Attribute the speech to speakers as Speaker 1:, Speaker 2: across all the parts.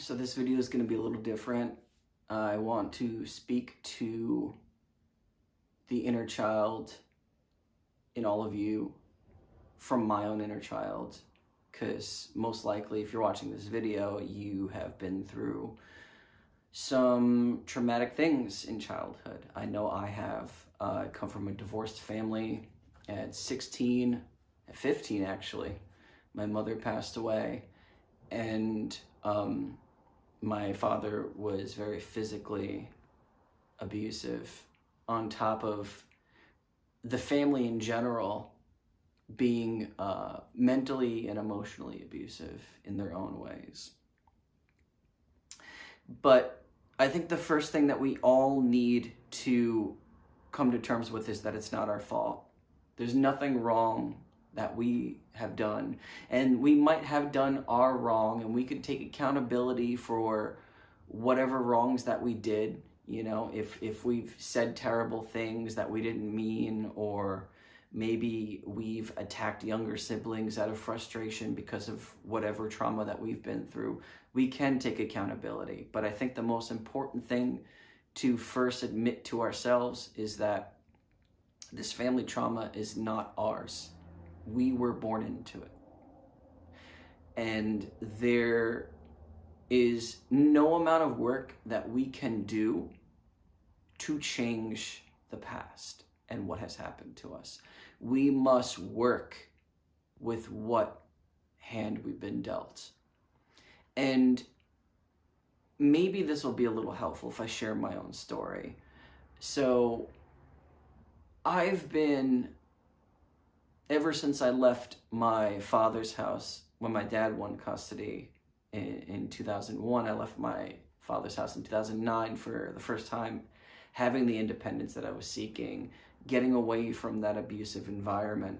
Speaker 1: So this video is going to be a little different. I want to speak to the inner child in all of you from my own inner child, because most likely if you're watching this video, you have been through some traumatic things in childhood. I know I have. I come from a divorced family at 16, at 15 actually. My mother passed away, and my father was very physically abusive, on top of the family in general being mentally and emotionally abusive in their own ways. But I think the first thing that we all need to come to terms with is that it's not our fault. There's nothing wrong that we have done, and we might have done our wrong, and we could take accountability for whatever wrongs that we did. You know, if we've said terrible things that we didn't mean, or maybe we've attacked younger siblings out of frustration because of whatever trauma that we've been through, we can take accountability. But I think the most important thing to first admit to ourselves is that this family trauma is not ours. We were born into it. And there is no amount of work that we can do to change the past and what has happened to us. We must work with what hand we've been dealt. And maybe this will be a little helpful if I share my own story. So I've been, ever since I left my father's house when my dad won custody in 2001, I left my father's house in 2009 for the first time, having the independence that I was seeking, getting away from that abusive environment.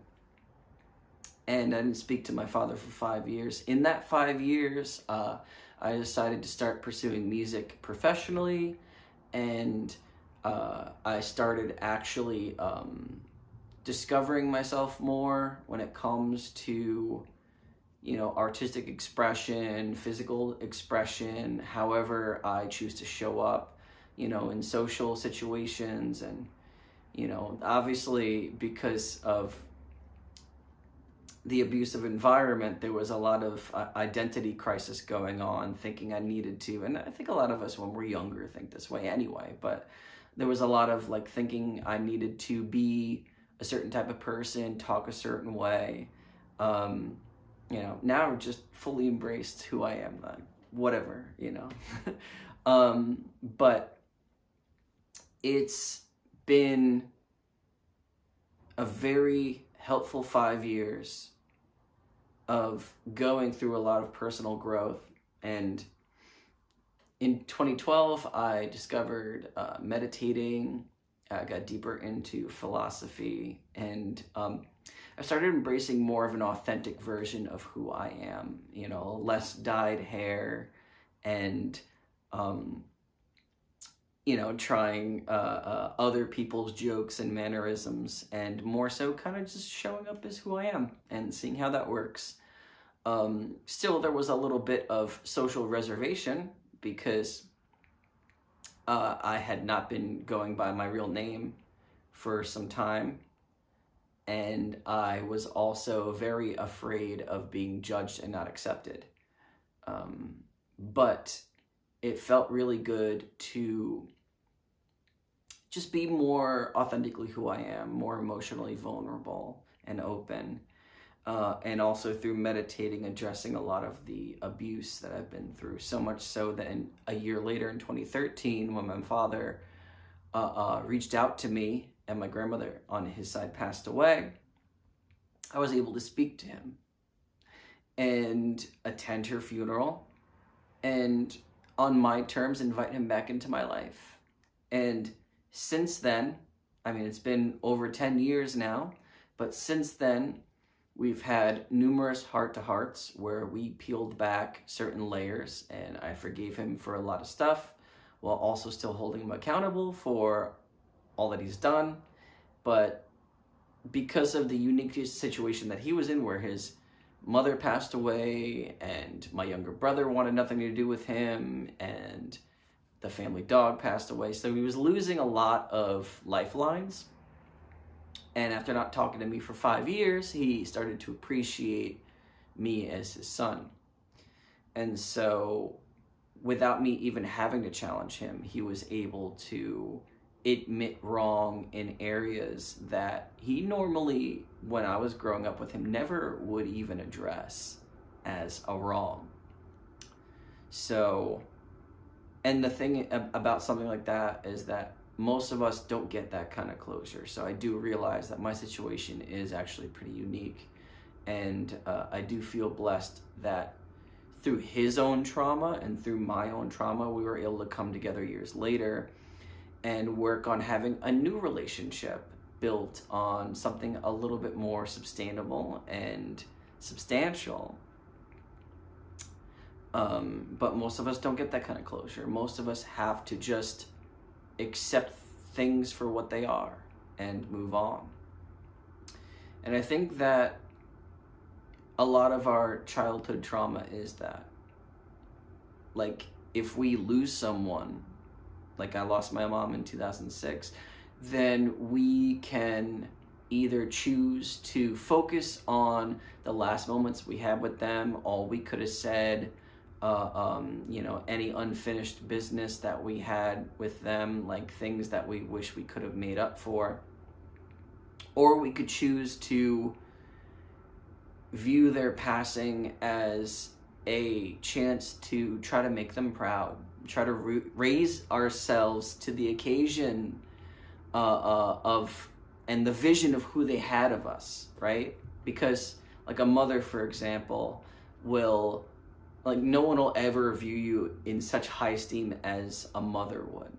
Speaker 1: And I didn't speak to my father for 5 years. In that 5 years, I decided to start pursuing music professionally, and I started actually discovering myself more when it comes to, you know, artistic expression, physical expression, however I choose to show up, you know, in social situations. And, you know, obviously because of the abusive environment, there was a lot of identity crisis going on, thinking I needed to, and I think a lot of us when we're younger think this way anyway, but there was a lot of like thinking I needed to be a certain type of person, talk a certain way. You know, now I've just fully embraced who I am, whatever, you know. But it's been a very helpful 5 years of going through a lot of personal growth. And in 2012, I discovered meditating. I got deeper into philosophy, and I started embracing more of an authentic version of who I am, you know, less dyed hair, and, you know, trying other people's jokes and mannerisms, and more so kind of just showing up as who I am and seeing how that works. Still, there was a little bit of social reservation because I had not been going by my real name for some time. And I was also very afraid of being judged and not accepted. But it felt really good to just be more authentically who I am, more emotionally vulnerable and open. And also through meditating, addressing a lot of the abuse that I've been through. So much so that a year later in 2013, when my father reached out to me, and my grandmother on his side passed away, I was able to speak to him and attend her funeral, and on my terms invite him back into my life. And since then, I mean, it's been over 10 years now, but since then, we've had numerous heart-to-hearts where we peeled back certain layers, and I forgave him for a lot of stuff while also still holding him accountable for all that he's done. But because of the unique situation that he was in, where his mother passed away, and my younger brother wanted nothing to do with him, and the family dog passed away. So he was losing a lot of lifelines. And after not talking to me for 5 years, he started to appreciate me as his son. And so without me even having to challenge him, he was able to admit wrong in areas that he normally, when I was growing up with him, never would even address as a wrong. So, and the thing about something like that is that most of us don't get that kind of closure. So I do realize that my situation is actually pretty unique. And I do feel blessed that through his own trauma and through my own trauma, we were able to come together years later and work on having a new relationship built on something a little bit more sustainable and substantial. But most of us don't get that kind of closure. Most of us have to just accept things for what they are and move on. And I think that a lot of our childhood trauma is that, like, if we lose someone, like I lost my mom in 2006, then we can either choose to focus on the last moments we had with them, all we could have said, any unfinished business that we had with them, like things that we wish we could have made up for. Or we could choose to view their passing as a chance to try to make them proud, try to raise ourselves to the occasion of and the vision of who they had of us, right? Because like a mother, for example, will, like, no one will ever view you in such high esteem as a mother would,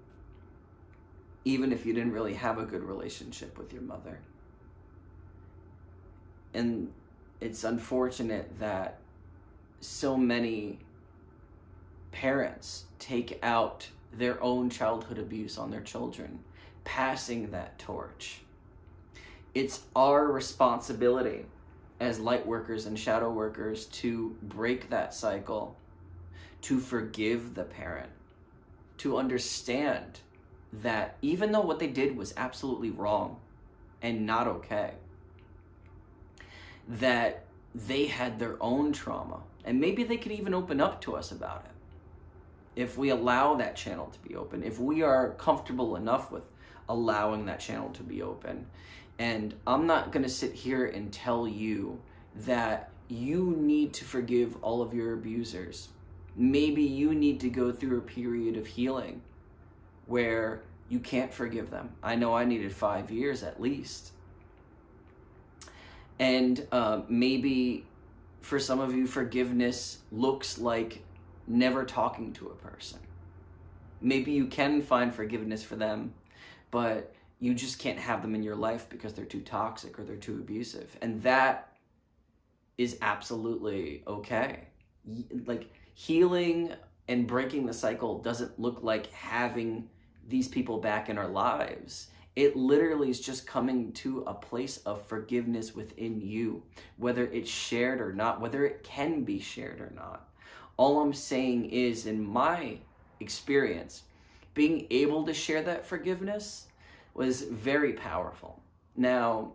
Speaker 1: even if you didn't really have a good relationship with your mother. And it's unfortunate that so many parents take out their own childhood abuse on their children, passing that torch. It's our responsibility as light workers and shadow workers to break that cycle, to forgive the parent, to understand that even though what they did was absolutely wrong and not okay, that they had their own trauma, and maybe they could even open up to us about it. If we allow that channel to be open, if we are comfortable enough with allowing that channel to be open. And I'm not going to sit here and tell you that you need to forgive all of your abusers. Maybe you need to go through a period of healing where you can't forgive them. I know I needed 5 years at least. And maybe for some of you, forgiveness looks like never talking to a person. Maybe you can find forgiveness for them, but you just can't have them in your life because they're too toxic or they're too abusive. And that is absolutely okay. Like, healing and breaking the cycle doesn't look like having these people back in our lives. It literally is just coming to a place of forgiveness within you, whether it's shared or not, whether it can be shared or not. All I'm saying is, in my experience, being able to share that forgiveness was very powerful. Now,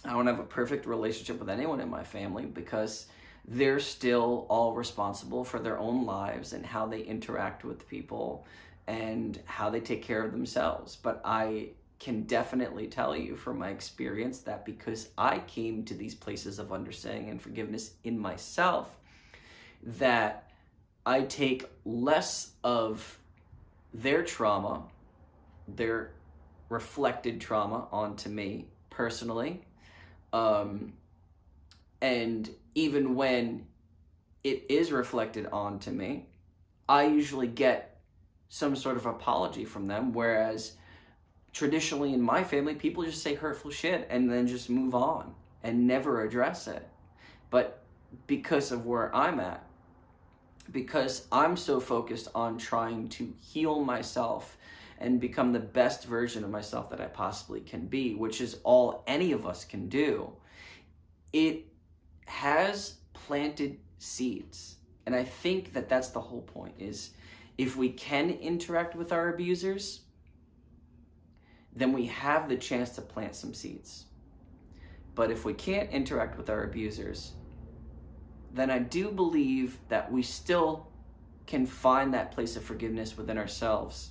Speaker 1: I don't have a perfect relationship with anyone in my family because they're still all responsible for their own lives and how they interact with people and how they take care of themselves. But I can definitely tell you from my experience that because I came to these places of understanding and forgiveness in myself, that I take less of their trauma, their reflected trauma onto me personally. And even when it is reflected onto me, I usually get some sort of apology from them, whereas traditionally in my family, people just say hurtful shit and then just move on and never address it. But because of where I'm at, because I'm so focused on trying to heal myself and become the best version of myself that I possibly can be, which is all any of us can do, it has planted seeds. And I think that that's the whole point, is if we can interact with our abusers, then we have the chance to plant some seeds. But if we can't interact with our abusers, then I do believe that we still can find that place of forgiveness within ourselves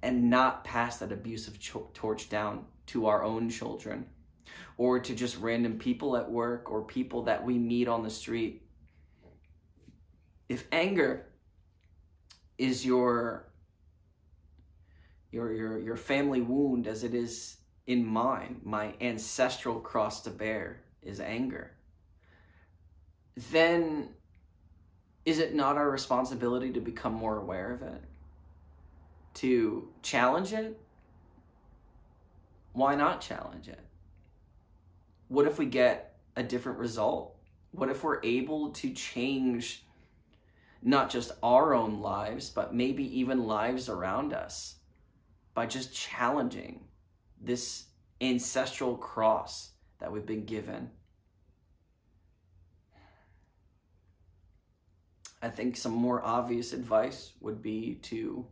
Speaker 1: and not pass that abusive torch down to our own children, or to just random people at work or people that we meet on the street. If anger is your family wound, as it is in mine, my ancestral cross to bear is anger, then is it not our responsibility to become more aware of it? To challenge it? Why not challenge it? What if we get a different result? What if we're able to change not just our own lives, but maybe even lives around us by just challenging this ancestral cross that we've been given? I think some more obvious advice would be to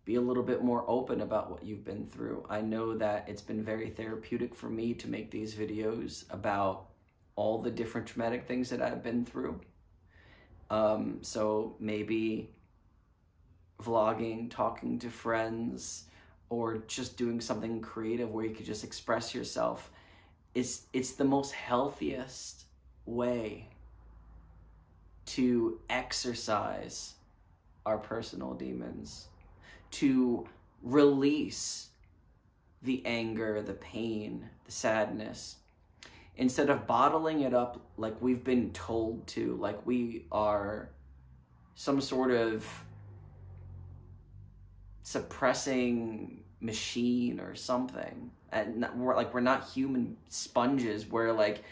Speaker 1: be a little bit more open about what you've been through. I know that it's been very therapeutic for me to make these videos about all the different traumatic things that I've been through. So maybe vlogging, talking to friends, or just doing something creative where you could just express yourself. It's the most healthiest way to exercise our personal demons, to release the anger, the pain, the sadness, instead of bottling it up like we've been told to, like we are some sort of suppressing machine or something. And we're not human sponges where, like,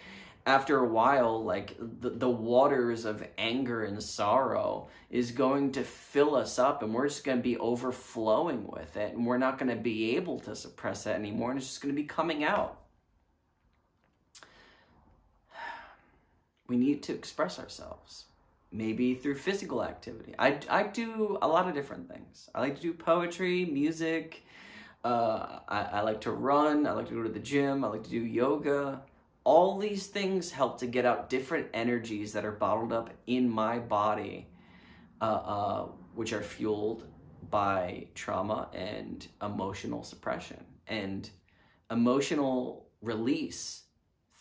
Speaker 1: after a while, like the waters of anger and sorrow is going to fill us up, and we're just going to be overflowing with it, and we're not going to be able to suppress it anymore, and it's just going to be coming out. We need to express ourselves, maybe through physical activity. I do a lot of different things. I like to do poetry, music. I like to run. I like to go to the gym. I like to do yoga. All these things help to get out different energies that are bottled up in my body, which are fueled by trauma and emotional suppression and emotional release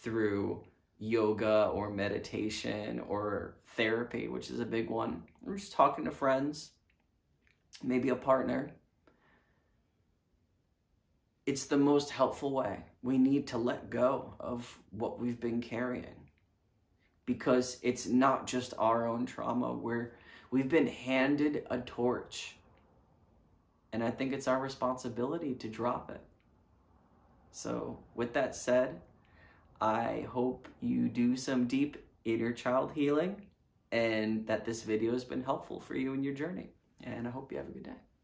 Speaker 1: through yoga or meditation or therapy, which is a big one. Or just talking to friends, maybe a partner. It's the most helpful way. We need to let go of what we've been carrying, because it's not just our own trauma. We've been handed a torch, and I think it's our responsibility to drop it. So with that said, I hope you do some deep inner child healing, and that this video has been helpful for you in your journey. And I hope you have a good day.